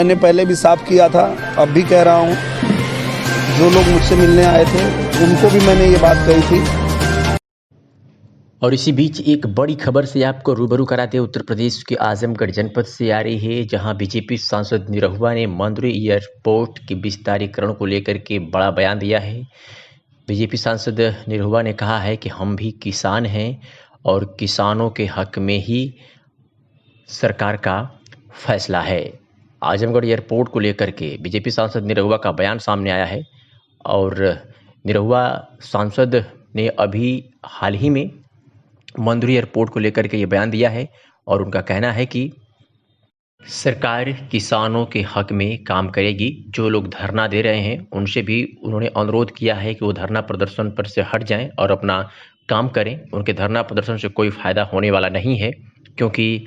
मैंने पहले भी साफ किया था, अब भी कह रहा हूँ, जो लोग मुझसे मिलने आए थे उनको भी मैंने ये बात कही थी। और इसी बीच एक बड़ी खबर से आपको रूबरू कराते उत्तर प्रदेश के आजमगढ़ जनपद से आ रही है, जहां बीजेपी सांसद निरहुआ ने मंदुरी एयरपोर्ट के विस्तारीकरण को लेकर के बड़ा बयान दिया है। बीजेपी सांसद निरहुआ ने कहा है कि हम भी किसान हैं और किसानों के हक में ही सरकार का फैसला है। आजमगढ़ एयरपोर्ट को लेकर के बीजेपी सांसद निरहुआ का बयान सामने आया है और निरहुआ सांसद ने अभी हाल ही में मंदुरी एयरपोर्ट को लेकर के ये बयान दिया है और उनका कहना है कि सरकार किसानों के हक में काम करेगी। जो लोग धरना दे रहे हैं उनसे भी उन्होंने अनुरोध किया है कि वो धरना प्रदर्शन पर से हट जाएं और अपना काम करें। उनके धरना प्रदर्शन से कोई फ़ायदा होने वाला नहीं है, क्योंकि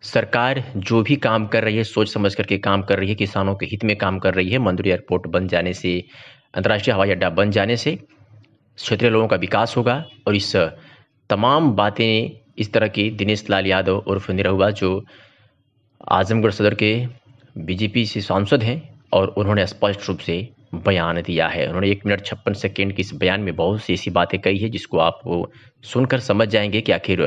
सरकार जो भी काम कर रही है सोच समझ करके काम कर रही है, किसानों के हित में काम कर रही है। मंदुरी एयरपोर्ट बन जाने से, अंतर्राष्ट्रीय हवाई अड्डा बन जाने से क्षेत्रीय लोगों का विकास होगा। और इस तमाम बातें इस तरह की दिनेश लाल यादव उर्फ निरहुआ, जो आजमगढ़ सदर के बीजेपी से सांसद हैं, और उन्होंने स्पष्ट रूप से बयान दिया है। उन्होंने 1 मिनट 56 सेकेंड की इस बयान में बहुत सी ऐसी बातें कही है जिसको आप वो सुनकर समझ जाएंगे कि आखिर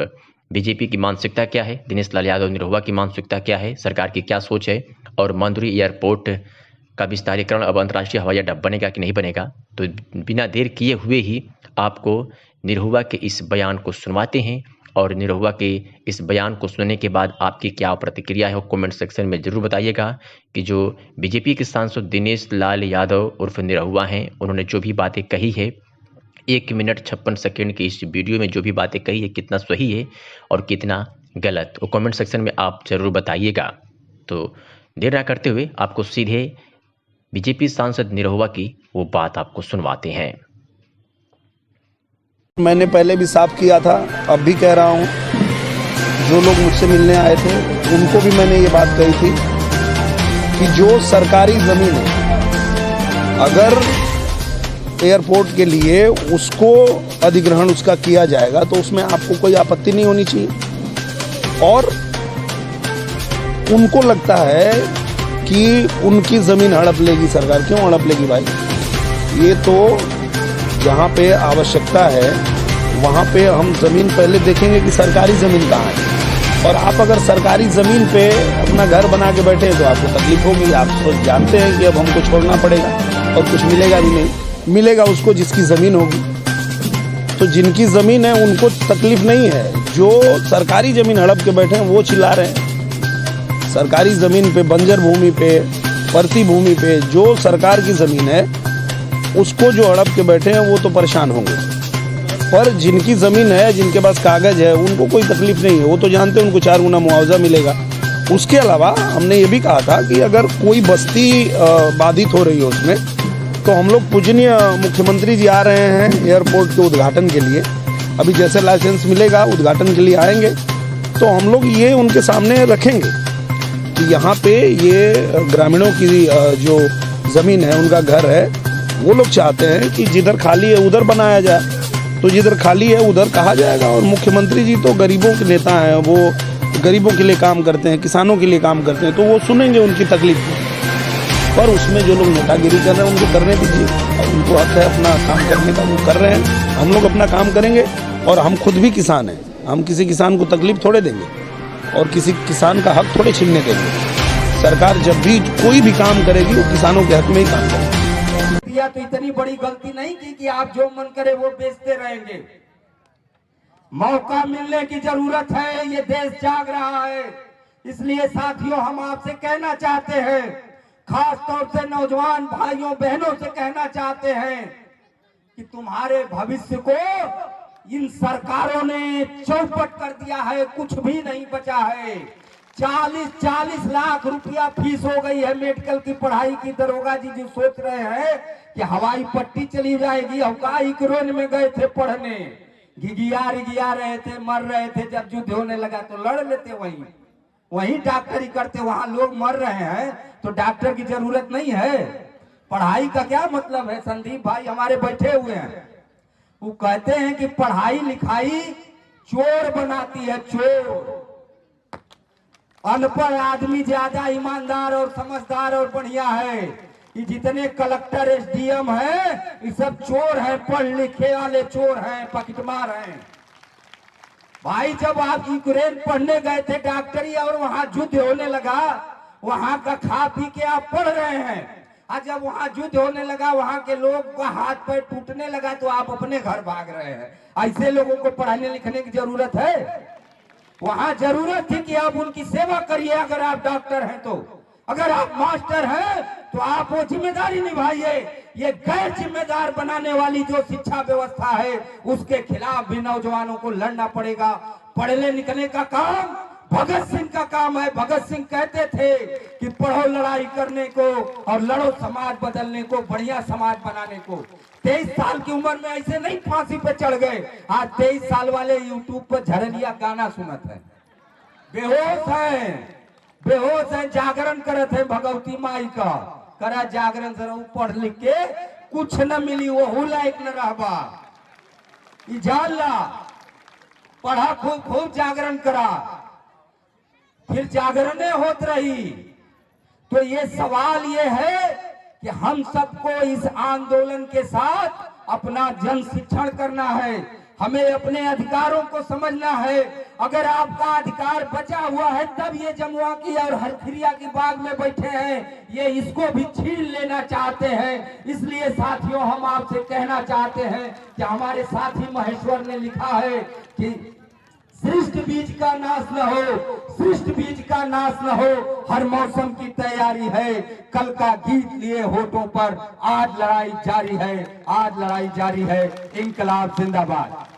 बीजेपी की मानसिकता क्या है, दिनेश लाल यादव निरहुआ की मानसिकता क्या है, सरकार की क्या सोच है, और मंदुरी एयरपोर्ट का विस्तारीकरण अब अंतर्राष्ट्रीय हवाई अड्डा बनेगा कि नहीं बनेगा। तो बिना देर किए हुए ही आपको निरहुआ के इस बयान को सुनवाते हैं, और निरहुआ के इस बयान को सुनने के बाद आपकी क्या प्रतिक्रिया है वो कमेंट सेक्शन में ज़रूर बताइएगा। कि जो बीजेपी के सांसद दिनेश लाल यादव उर्फ निरहुआ हैं, उन्होंने जो भी बातें कही है 1 मिनट 56 सेकेंड की इस वीडियो में, जो भी बातें कही है कितना सही है और कितना गलत, वो कमेंट सेक्शन में आप ज़रूर बताइएगा। तो देर ना करते हुए आपको सीधे बीजेपी सांसद निरहुआ की वो बात आपको सुनवाते हैं। मैंने पहले भी साफ किया था, अब भी कह रहा हूँ, जो लोग मुझसे मिलने आए थे उनको भी मैंने ये बात कही थी कि जो सरकारी ज़मीन है, अगर एयरपोर्ट के लिए उसको अधिग्रहण उसका किया जाएगा तो उसमें आपको कोई आपत्ति नहीं होनी चाहिए। और उनको लगता है कि उनकी ज़मीन हड़प लेगी सरकार। क्यों हड़प लेगी भाई? ये तो जहाँ पे आवश्यकता है वहाँ पे हम ज़मीन पहले देखेंगे कि सरकारी ज़मीन कहाँ है। और आप अगर सरकारी ज़मीन पे अपना घर बना के बैठे तो आपको तकलीफ होगी। आप तो जानते हैं कि अब हमको छोड़ना पड़ेगा और कुछ मिलेगा भी नहीं। मिलेगा उसको जिसकी ज़मीन होगी। तो जिनकी ज़मीन है उनको तकलीफ नहीं है, जो सरकारी ज़मीन हड़प के बैठे हैं वो चिल्ला रहे हैं। सरकारी ज़मीन पे, बंजर भूमि पे, परती भूमि पे जो सरकार की ज़मीन है उसको जो हड़प के बैठे हैं वो तो परेशान होंगे। पर जिनकी ज़मीन है, जिनके पास कागज़ है, उनको कोई तकलीफ नहीं है। वो तो जानते हैं उनको 4 गुना मुआवजा मिलेगा। उसके अलावा हमने ये भी कहा था कि अगर कोई बस्ती बाधित हो रही है उसमें, तो हम लोग पूजनीय मुख्यमंत्री जी आ रहे हैं एयरपोर्ट के उद्घाटन के लिए। अभी जैसे लाइसेंस मिलेगा उद्घाटन के लिए आएंगे, तो हम लोग ये उनके सामने रखेंगे कि यहाँ पे ये ग्रामीणों की जो ज़मीन है, उनका घर है, वो लोग चाहते हैं कि जिधर खाली है उधर बनाया जाए। तो जिधर खाली है उधर कहा जाएगा। और मुख्यमंत्री जी तो गरीबों के नेता हैं, वो गरीबों के लिए काम करते हैं, किसानों के लिए काम करते हैं, तो वो सुनेंगे उनकी तकलीफ। पर उसमें जो लोग नेतागिरी कर रहे हैं उनको करने दीजिए, उनको हक है अपना काम करने का, वो कर रहे हैं। हम लोग अपना काम करेंगे और हम खुद भी किसान हैं। हम किसी किसान को तकलीफ थोड़े देंगे और किसी किसान का हक थोड़े छीनने देंगे। सरकार जब भी कोई भी काम करेगी वो किसानों के हक में ही काम करेगी। तो इतनी बड़ी गलती नहीं की कि आप जो मन करे वो बेचते रहेंगे। मौका मिलने की जरूरत है, ये देश जाग रहा है। इसलिए साथियों, हम आपसे कहना चाहते हैं, खास तौर से नौजवान भाइयों बहनों से कहना चाहते हैं कि तुम्हारे भविष्य को इन सरकारों ने चौपट कर दिया है, कुछ भी नहीं बचा है। 40-40 लाख रुपया फीस हो गई है मेडिकल की पढ़ाई की। दरोगा जी जो सोच रहे हैं कि हवाई पट्टी चली जाएगी, हवाई क्रोन में गए थे पढ़ने, घिघिया रहे थे, मर रहे थे। जब युद्ध होने लगा तो लड़ लेते, वहीं डॉक्टरी करते। वहां लोग मर रहे हैं तो डॉक्टर की जरूरत नहीं है। पढ़ाई का क्या मतलब है? संदीप भाई हमारे बैठे हुए हैं, वो कहते हैं कि पढ़ाई लिखाई चोर बनाती है, चोर। अनपढ़ आदमी ज्यादा ईमानदार और समझदार और बढ़िया है। ये जितने कलेक्टर एसडीएम हैं ये सब चोर हैं, पढ़ लिखे वाले चोर हैं, पॉकेटमार हैं। भाई जब आप यूक्रेन पढ़ने गए थे डॉक्टरी और वहां युद्ध होने लगा, वहां का खा पी के आप पढ़ रहे हैं, और जब वहां युद्ध होने लगा वहां के लोग का हाथ पैर टूटने लगा तो आप अपने घर भाग रहे हैं। ऐसे लोगों को पढ़ाने लिखने की जरूरत है? वहां जरूरत थी कि आप उनकी सेवा करिए। अगर आप डॉक्टर हैं तो, अगर आप मास्टर हैं तो आप वो जिम्मेदारी निभाइए। ये गैर जिम्मेदार बनाने वाली जो शिक्षा व्यवस्था है उसके खिलाफ भी नौजवानों को लड़ना पड़ेगा। पढ़ने लिखने का काम भगत सिंह का काम है। भगत सिंह कहते थे कि पढ़ो लड़ाई करने को और लड़ो समाज बदलने को, बढ़िया समाज बनाने को। 23 साल की उम्र में ऐसे नहीं फांसी पे चढ़ गए। आज 23 साल वाले यूट्यूब पर झड़लिया गाना सुनत है, बेहोश है, जागरण करत है भगवती माई का। करा जागरण जरा पढ़ लिख के कुछ न मिली, वो लायक न रहबा। जान ला, पढ़ा खूब जागरण करा, फिर जागरणे होत रही। तो ये सवाल ये है कि हम सबको इस आंदोलन के साथ अपना जन शिक्षण करना है। हमें अपने अधिकारों को समझना है। अगर आपका अधिकार बचा हुआ है तब ये जमुआ की और हरखिरिया की बाग में बैठे हैं, ये इसको भी छीन लेना चाहते हैं। इसलिए साथियों हम आपसे कहना चाहते हैं कि हमारे साथी महेश्वर ने लिखा है कि सृष्ट बीज का नाश न हो, सृष्ट बीज का नाश न हो, हर मौसम की तैयारी है। कल का गीत लिए होठों पर, आज लड़ाई जारी है, आज लड़ाई जारी है। इंकलाब जिंदाबाद।